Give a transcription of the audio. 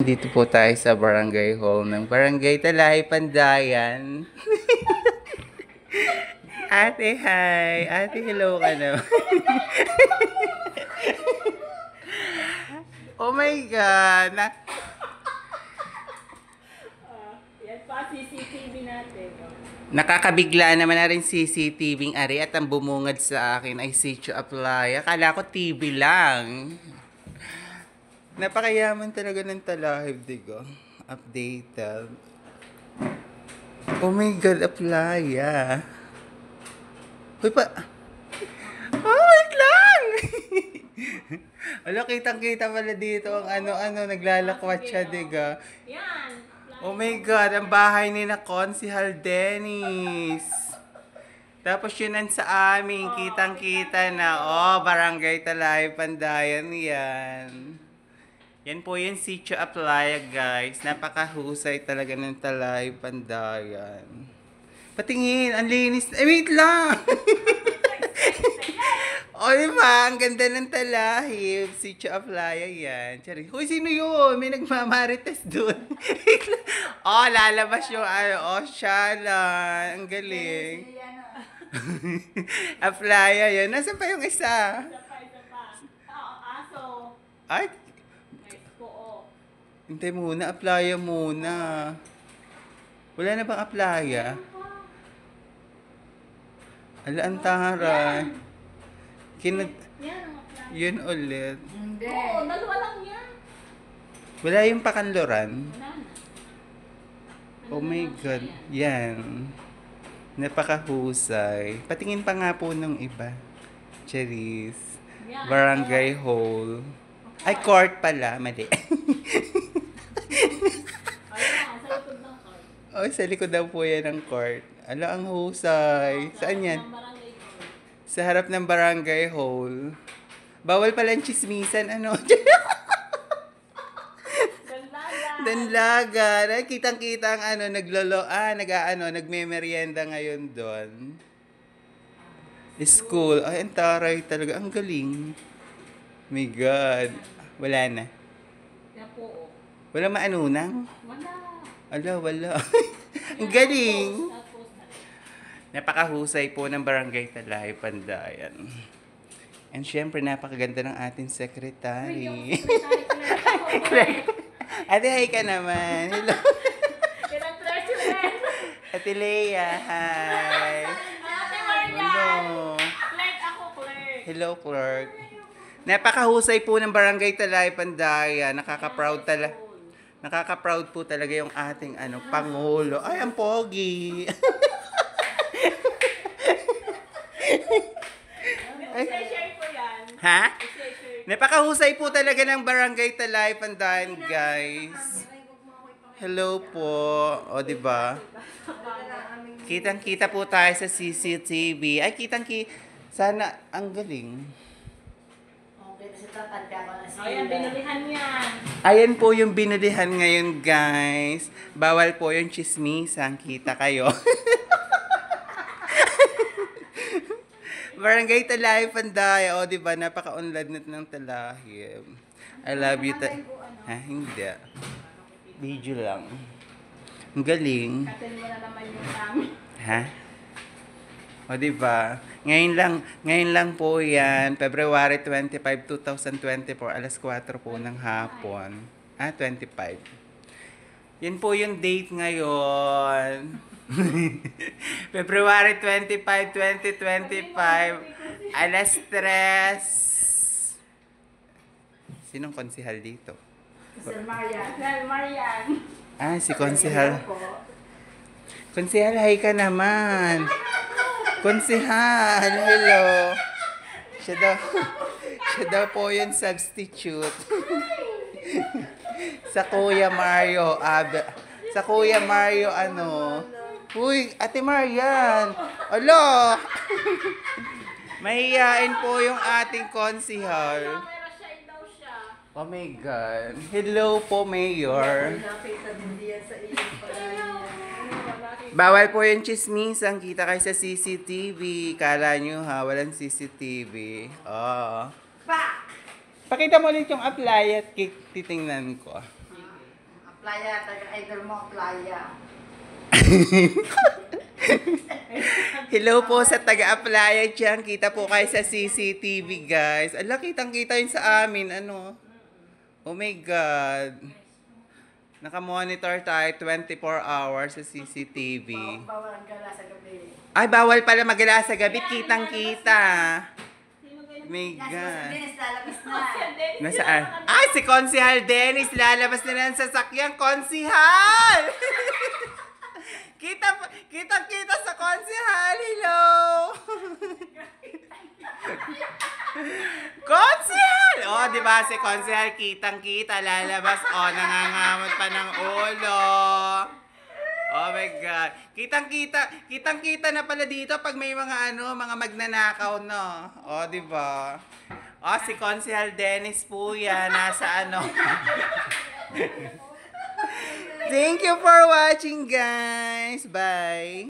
Dito po tayo sa barangay hall ng Barangay Talay, Pandayan. Ate, hi! Ate, hello ka na. Oh my God! Yan pa, CCTV natin. Nakakabigla naman na rin CCTV-ng ari at ang bumungad sa akin ay Sitio Aplaya. Akala ko TV lang. Napakayaman talaga ng talahib, digo. Updated. Oh my God, Aplaya. Uy pa... Oh, wait lang! Alam, kitang-kita pala dito ang ano-ano, naglalakwat siya, diga. Yan. Oh my God, ang bahay ni na Consihal Dennis. Tapos yun ang sa amin, kitang-kita na. Oh, Barangay Talay, Pandayan yan. Yan po yung Sitio Aplaya, guys. Napakahusay talaga ng Talay, Pandayan. Patingin, ang linis. Eh, wait lang! O, diba? Ang ganda ng talahib. Sitio Aplaya yan. Charing. Hoy, sino yun? May nagmamarites dun. Oh, lalabas yung ano. Oh, siya lang. Ang galing. Aplaya yun. Nasaan pa yung isa? Isa pa. Aso. Ay, May po. hintay muna. Aplaya muna. Wala na bang Aplaya? Ala, ang taray. Kinag... Yan ang plan. Yun ulit. Hindi. Oo, dalawa lang yan. Wala yung Pakanloran. Wala na. Oh my God. Yan. Napakahusay. Patingin pa nga po ng iba. Cherise. Yan. Barangay Hall. Ay, court pala. Mali. Ayun, sa likod ng car. Oh, sa likod daw po yan ng court. Ala, ang husay. Saan yan? Ng barangay ko. Sa harap ng Barangay Hall. Bawal pala ang chismisan. Ano? Ganda. Danlaga. Ay, kitang-kita ang ano, nagme-merienda ngayon doon. School. Ay, ang taray talaga. Ang galing. My God. Wala na. Yan po. Wala maanunang? Wala. Ala, wala. Ang galing. Tapos, Napakahusay po ng Barangay Talay, Pandayan. And syempre, napakaganda ng ating secretary. Ate, hi ka naman. Hello. Ilang president. Ate Leia, hi. Ate Maria. Hello. Clerk ako, clerk. Hello, clerk. Napakahusay po ng Barangay Talay, Pandayan. Nakaka-proud po talaga yung ating Pangulo. Ay, ang pogi. Share ko yan. Ha? Share. Napakahusay po talaga ng Barangay Talay, Pandayan, guys. Hello po. O, diba? Kitang-kita po tayo sa CCTV. Ay, sana, ang galing. Okay, kasi tatanda ko na sila. Ayan, binalihan yan. Ayan po yung binilihan ngayon, guys. Bawal po yung chismisan. Kita kayo. Barangay Talay, Pandayan. O, diba? Napaka-unlad ng talahib. I love you. Ha? Hindi. Video lang. Ang galing. Katin mo na naman yung kami. Ha? O, diba? Ngayon lang po yan. February 25, 2024. Alas 4 po ng hapon. 25. Yan po yung date ngayon. February 25, 2025. Alas 3. Sinong konsihal dito? Sir Marian. Sir Marian. Si konsihal. Konsihal, hi ka naman. Konsihal, hello. Siya daw po yung substitute. Sa Kuya Mario, sa Kuya Mario, Uy, Ate Marian. Alo. Mahihain po yung ating konsihal. Pero siya daw siya. Oh my God. Hello po, Mayor. Nakita din diyan sa iyo Bawal po yung chismisan. Kita kayo sa CCTV. Kala nyo ha, walang CCTV. Oo. Pakita mo ulit yung apply at titingnan ko. Playa, taga-idol mo, playa. Hello po sa taga-Aplaya dyan. Kita po kayo sa CCTV, guys. Ala, kitang-kita yun sa amin. Ano? Oh my God. Naka-monitor tayo 24 hours sa CCTV. Bawal ang gala sa gabi. Ay, bawal pala magala sa gabi. Kitang-kita. My Nasa God. Dennis, lalabas na. Nasaan? Ay, si Konsihal Dennis. Lalabas na ng sasakyan. Konsihal! Kita sa Konsihal. Hello! Konsihal! Oh, di ba si Konsihal kitang-kita, lalabas. Oh, nangangamot pa ng ulo. Oh my God. Kitang-kita na pala dito pag may mga mga magnanakaw, no? Oh, di ba? Oh, si Konsihal Dennis po yan. Nasa Thank you for watching, guys. Bye.